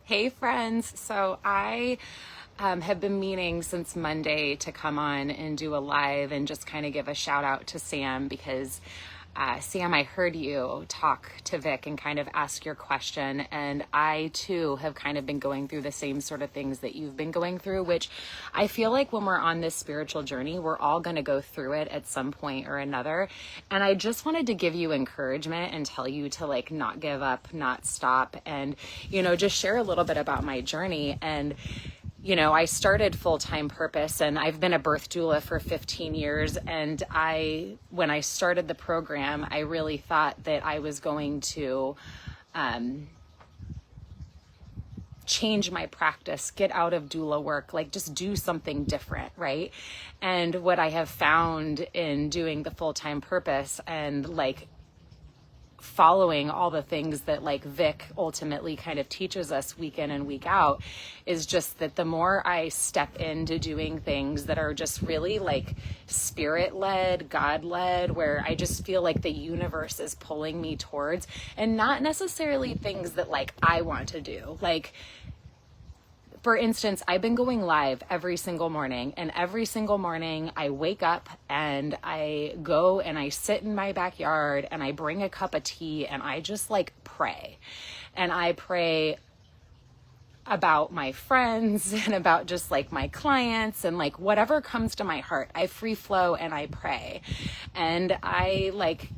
Hey friends, so I have been meaning since Monday to come on and do a live and just kind of give a shout out to Sam because Sam, I heard you talk to Vic and kind of ask your question, and I too have kind of been going through the same sort of things that you've been going through, which I feel like when we're on this spiritual journey, we're all going to go through it at some point or another. And I just wanted to give you encouragement and tell you to like not give up, not stop, and just share a little bit about my journey. And I started Full-Time Purpose, and I've been a birth doula for 15 years. And when I started the program, I really thought that I was going to change my practice, get out of doula work, like just do something different, right? And what I have found in doing the Full-Time Purpose and like following all the things that like Vic ultimately kind of teaches us week in and week out is just that the more I step into doing things that are just really like spirit-led, God-led, where I just feel like the universe is pulling me towards, and not necessarily things that like I want to do. Like, for instance, I've been going live every single morning, and every single morning I wake up and I go and I sit in my backyard and I bring a cup of tea and I just like pray. And I pray about my friends and about just like my clients and like whatever comes to my heart. I free flow and I pray. And I like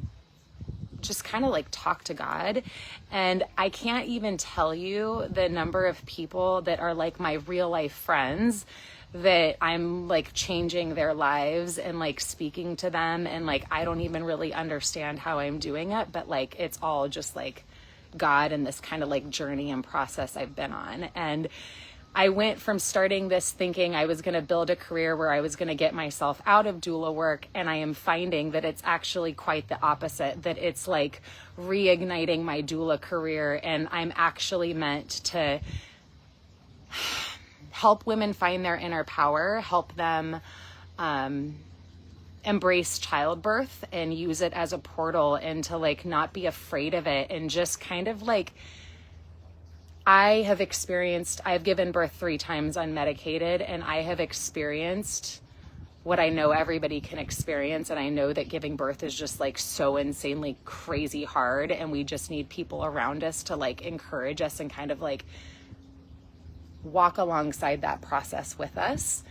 just kind of like talk to God. And I can't even tell you the number of people that are like my real life friends that I'm like changing their lives and like speaking to them. And like, I don't even really understand how I'm doing it, but like, it's all just like God and this kind of like journey and process I've been on. And I went from starting this thinking I was going to build a career where I was going to get myself out of doula work, and I am finding that it's actually quite the opposite, that it's like reigniting my doula career, and I'm actually meant to help women find their inner power, help them embrace childbirth and use it as a portal, and to like not be afraid of it, and just kind of like I've given birth 3 times unmedicated, and I have experienced what I know everybody can experience. And I know that giving birth is just like so insanely crazy hard. And we just need people around us to like encourage us and kind of like walk alongside that process with us.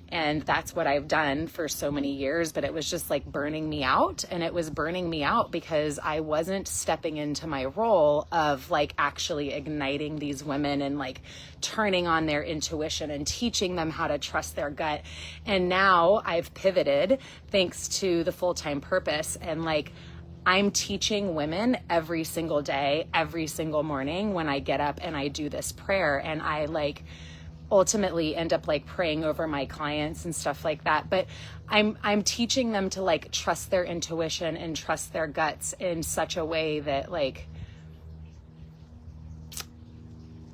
And that's what I've done for so many years, but it was just like burning me out. And it was burning me out because I wasn't stepping into my role of like actually igniting these women and like turning on their intuition and teaching them how to trust their gut. And now I've pivoted thanks to the Full-Time Purpose, and like I'm teaching women every single day, every single morning when I get up and I do this prayer, and I like ultimately end up like praying over my clients and stuff like that. But I'm teaching them to like trust their intuition and trust their guts in such a way that like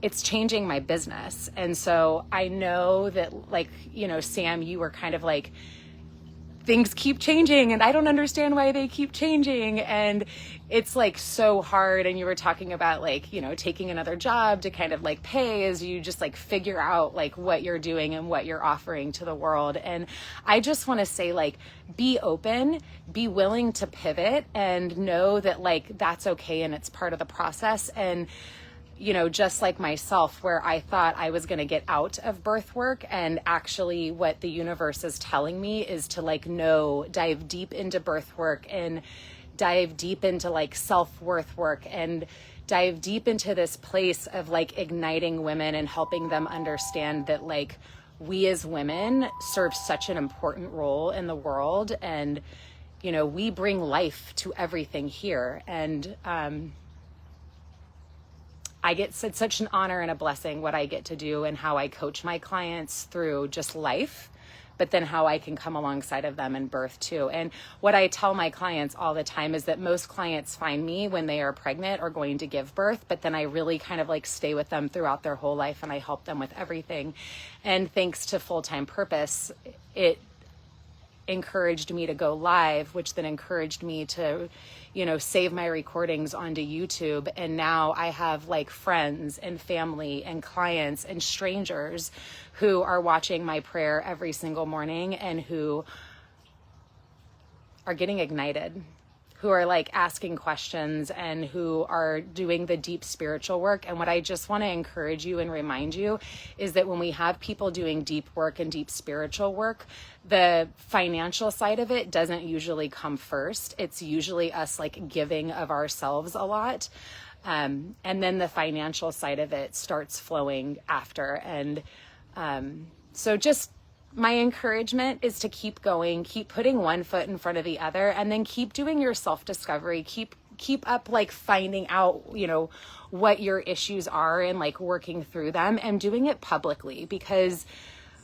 it's changing my business. And so I know that like, Sam, you were kind of like, things keep changing and I don't understand why they keep changing, and it's like so hard. And you were talking about like, taking another job to kind of like pay as you just like figure out like what you're doing and what you're offering to the world. And I just want to say like, be open, be willing to pivot, and know that like that's okay and it's part of the process. And just like myself, where I thought I was going to get out of birth work, and actually what the universe is telling me is to like, no, dive deep into birth work and dive deep into like self-worth work and dive deep into this place of like igniting women and helping them understand that like we as women serve such an important role in the world. And, we bring life to everything here. And, it's such an honor and a blessing what I get to do and how I coach my clients through just life, but then how I can come alongside of them in birth too. And what I tell my clients all the time is that most clients find me when they are pregnant or going to give birth, but then I really kind of like stay with them throughout their whole life, and I help them with everything. And thanks to Full-Time Purpose, it encouraged me to go live, which then encouraged me to, save my recordings onto YouTube. And now I have like friends and family and clients and strangers who are watching my prayer every single morning and who are getting ignited, who are like asking questions and who are doing the deep spiritual work. And what I just want to encourage you and remind you is that when we have people doing deep work and deep spiritual work, the financial side of it doesn't usually come first. It's usually us like giving of ourselves a lot. And then the financial side of it starts flowing after. And so just my encouragement is to keep going, keep putting one foot in front of the other, and then keep doing your self-discovery, keep up like finding out, what your issues are and like working through them and doing it publicly. Because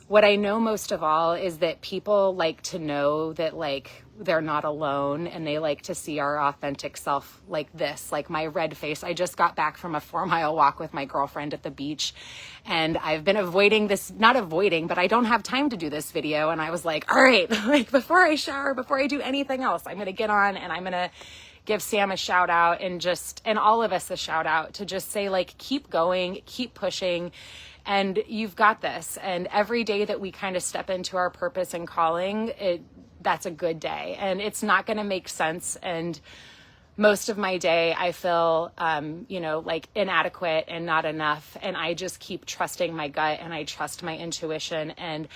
what I know most of all is that people like to know that like they're not alone, and they like to see our authentic self like this, like my red face. I just got back from a 4-mile walk with my girlfriend at the beach, and I've been not avoiding, but I don't have time to do this video. And I was like, all right, like before I shower, before I do anything else, I'm going to get on and I'm going to give Sam a shout out and all of us a shout out to just say like, keep going, keep pushing. And you've got this. And every day that we kind of step into our purpose and calling, that's a good day. And it's not going to make sense. And most of my day, I feel, like inadequate and not enough. And I just keep trusting my gut and I trust my intuition. And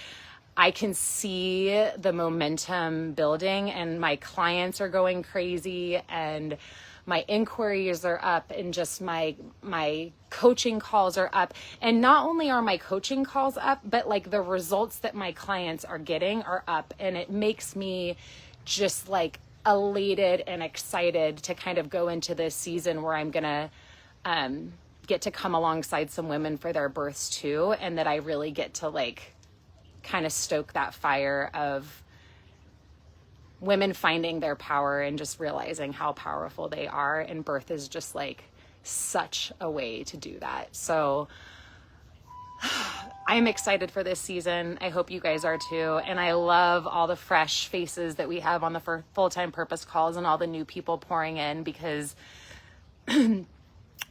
I can see the momentum building, and my clients are going crazy, and my inquiries are up, and just my coaching calls are up. And not only are my coaching calls up, but like the results that my clients are getting are up. And it makes me just like elated and excited to kind of go into this season where I'm going to get to come alongside some women for their births too. And that I really get to like kind of stoke that fire of women finding their power and just realizing how powerful they are. And birth is just like such a way to do that. So I am excited for this season. I hope you guys are too. And I love all the fresh faces that we have on the full-time purpose calls and all the new people pouring in, because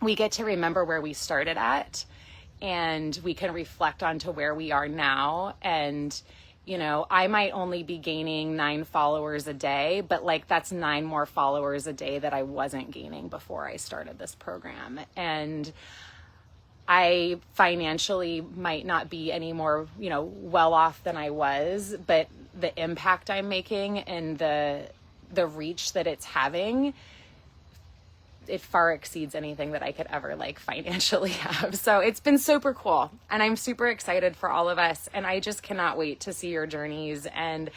we get to remember where we started at, and we can reflect onto where we are now. And I might only be gaining 9 followers a day, but like that's 9 more followers a day that I wasn't gaining before I started this program. And I financially might not be any more, well off than I was, but the impact I'm making and the reach that it's having, it far exceeds anything that I could ever like financially have. So it's been super cool, and I'm super excited for all of us. And I just cannot wait to see your journeys. And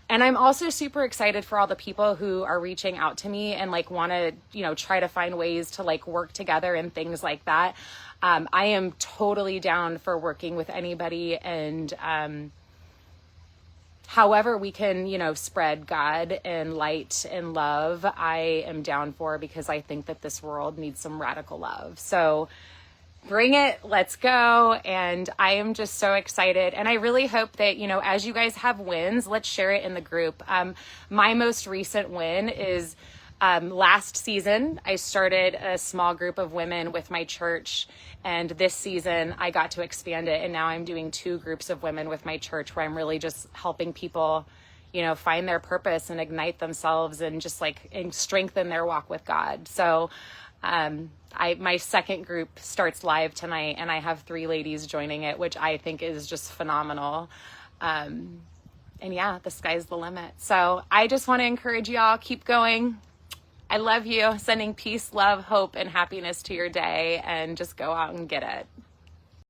I'm also super excited for all the people who are reaching out to me and like want to, try to find ways to like work together and things like that. I am totally down for working with anybody, and however we can, spread God and light and love, I am down for, because I think that this world needs some radical love. So bring it, let's go. And I am just so excited. And I really hope that, as you guys have wins, let's share it in the group. My most recent win is last season, I started a small group of women with my church, and this season I got to expand it, and now I'm doing 2 groups of women with my church where I'm really just helping people, find their purpose and ignite themselves and just like and strengthen their walk with God. So my second group starts live tonight, and I have 3 ladies joining it, which I think is just phenomenal. And yeah, the sky's the limit. So I just want to encourage y'all, keep going. I love you. Sending peace, love, hope, and happiness to your day, and just go out and get it.